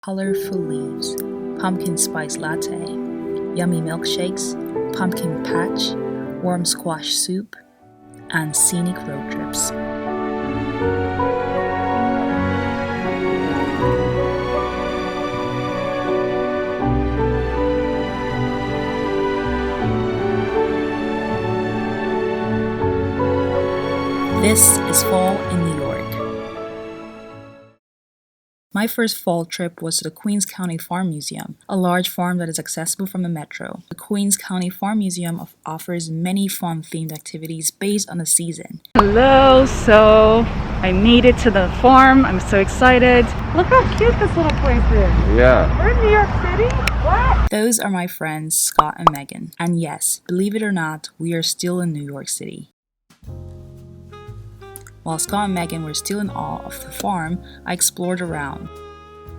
colorful leaves, pumpkin spice latte, yummy milkshakes, pumpkin patch, warm squash soup, and scenic road trips. This is fall in New York. My first fall trip was to the Queens County Farm Museum, a large farm that is accessible from the metro. The Queens County Farm Museum offers many fun themed activities based on the season. Hello, so I made it to the farm. I'm so excited. Look how cute this little place is. Yeah. We're in New York City? What? Those are my friends Scott and Megan. And yes, believe it or not, we are still in New York City. While Scott and Megan were still in awe of the farm, I explored around.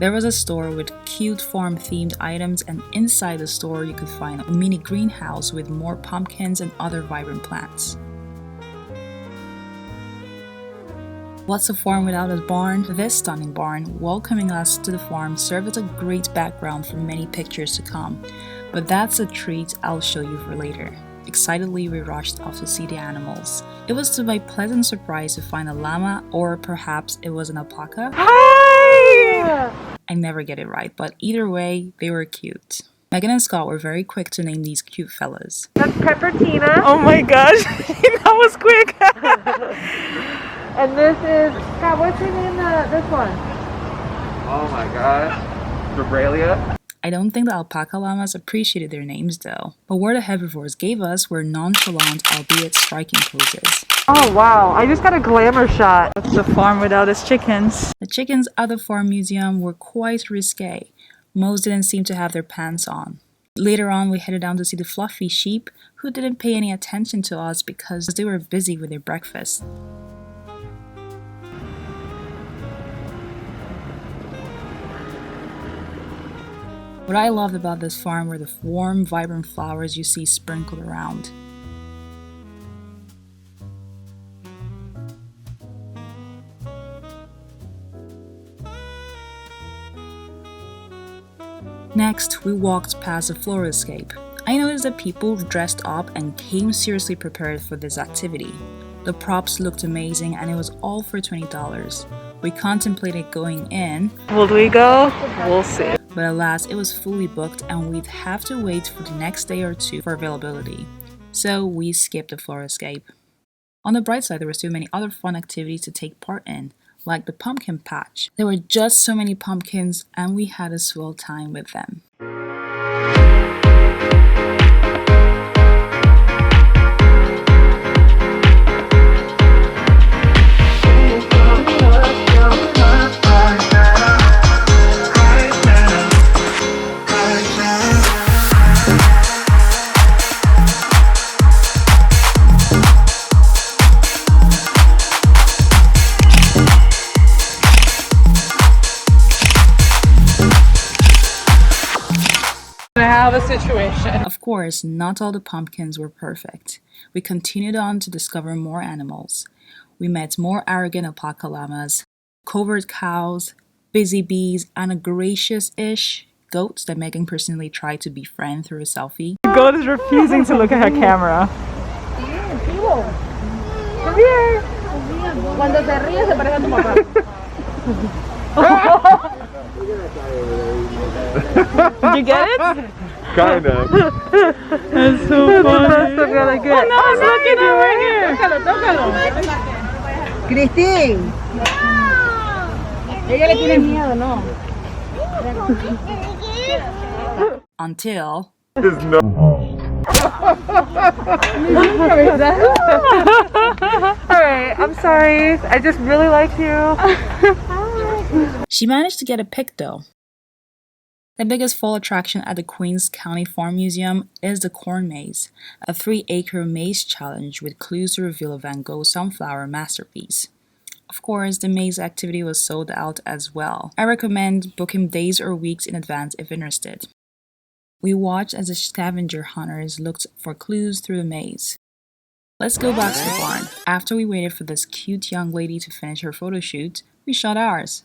There was a store with cute farm-themed items, and inside the store you could find a mini greenhouse with more pumpkins and other vibrant plants. What's a farm without a barn? This stunning barn welcoming us to the farm served as a great background for many pictures to come, but that's a treat I'll show you for later. Excitedly, we rushed off to see the animals. It was to my pleasant surprise to find a llama, or perhaps it was an alpaca. Hi! I never get it right, but either way, they were cute. Megan and Scott were very quick to name these cute fellas. That's Peppertina. Oh my gosh, that was quick. And this is, Scott, what's your name, this one? Oh my gosh. Vibralia? I don't think the alpaca llamas appreciated their names though, but what the herbivores gave us were nonchalant, albeit striking poses. Oh wow, I just got a glamour shot. That's the farm without its chickens. The chickens at the farm museum were quite risque. Most didn't seem to have their pants on. Later on, we headed down to see the fluffy sheep, who didn't pay any attention to us because they were busy with their breakfast. What I loved about this farm were the warm, vibrant flowers you see sprinkled around. Next, we walked past the floralscape. I noticed that people dressed up and came seriously prepared for this activity. The props looked amazing and it was all for $20. We contemplated going in. Will we go? We'll see. But alas, it was fully booked and we'd have to wait for the next day or two for availability. So we skipped the floralscape. On the bright side, there were still many other fun activities to take part in, like the pumpkin patch. There were just so many pumpkins and we had a swell time with them. Have a situation. Of course, not all the pumpkins were perfect. We continued on to discover more animals. We met more arrogant alpaca llamas, covert cows, busy bees, and a gracious-ish goat that Megan personally tried to befriend through a selfie. The goat is refusing to look at her camera. Come here. Cuando se ríe se parece a tu papá. Did you get it? Kind of. That's so funny. Oh no, it's looking over here. Tócalo. Cristín. Ella le tiene miedo, ¿no? Until... There's no. Alright, I'm sorry. I just really like you. She managed to get a pic though. The biggest fall attraction at the Queens County Farm Museum is the Corn Maze, a 3-acre maze challenge with clues to reveal a Van Gogh sunflower masterpiece. Of course, the maze activity was sold out as well. I recommend booking days or weeks in advance if interested. We watched as the scavenger hunters looked for clues through the maze. Let's go back to the barn. After we waited for this cute young lady to finish her photo shoot, we shot ours.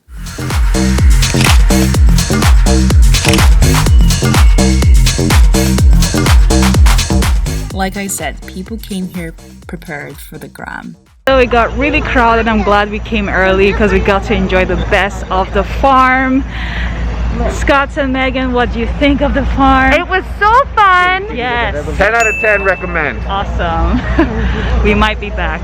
Like I said, people came here prepared for the gram. So it got really crowded. I'm glad we came early because we got to enjoy the best of the farm. Scott and Megan, what do you think of the farm? It was so fun. Yes. 10 out of 10 recommend. Awesome. We might be back.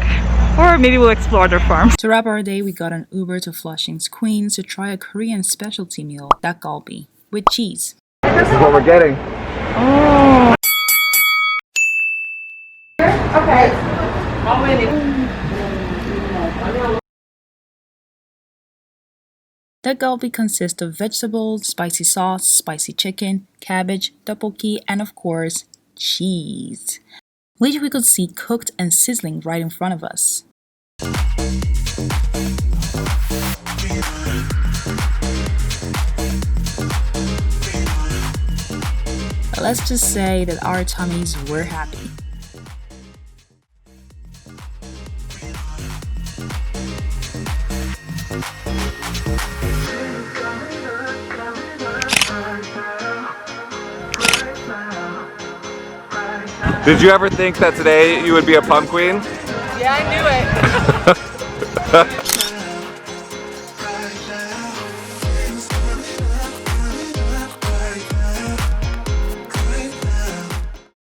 Or maybe we'll explore their farm. To wrap our day, we got an Uber to Flushing's Queens to try a Korean specialty meal, dak galbi, with cheese. This is what we're getting. Oh. Okay. How many? Dak galbi consists of vegetables, spicy sauce, spicy chicken, cabbage, tteokbokki, and of course, cheese, which we could see cooked and sizzling right in front of us. But let's just say that our tummies were happy. Did you ever think that today you would be a pump queen? Yeah, I knew it.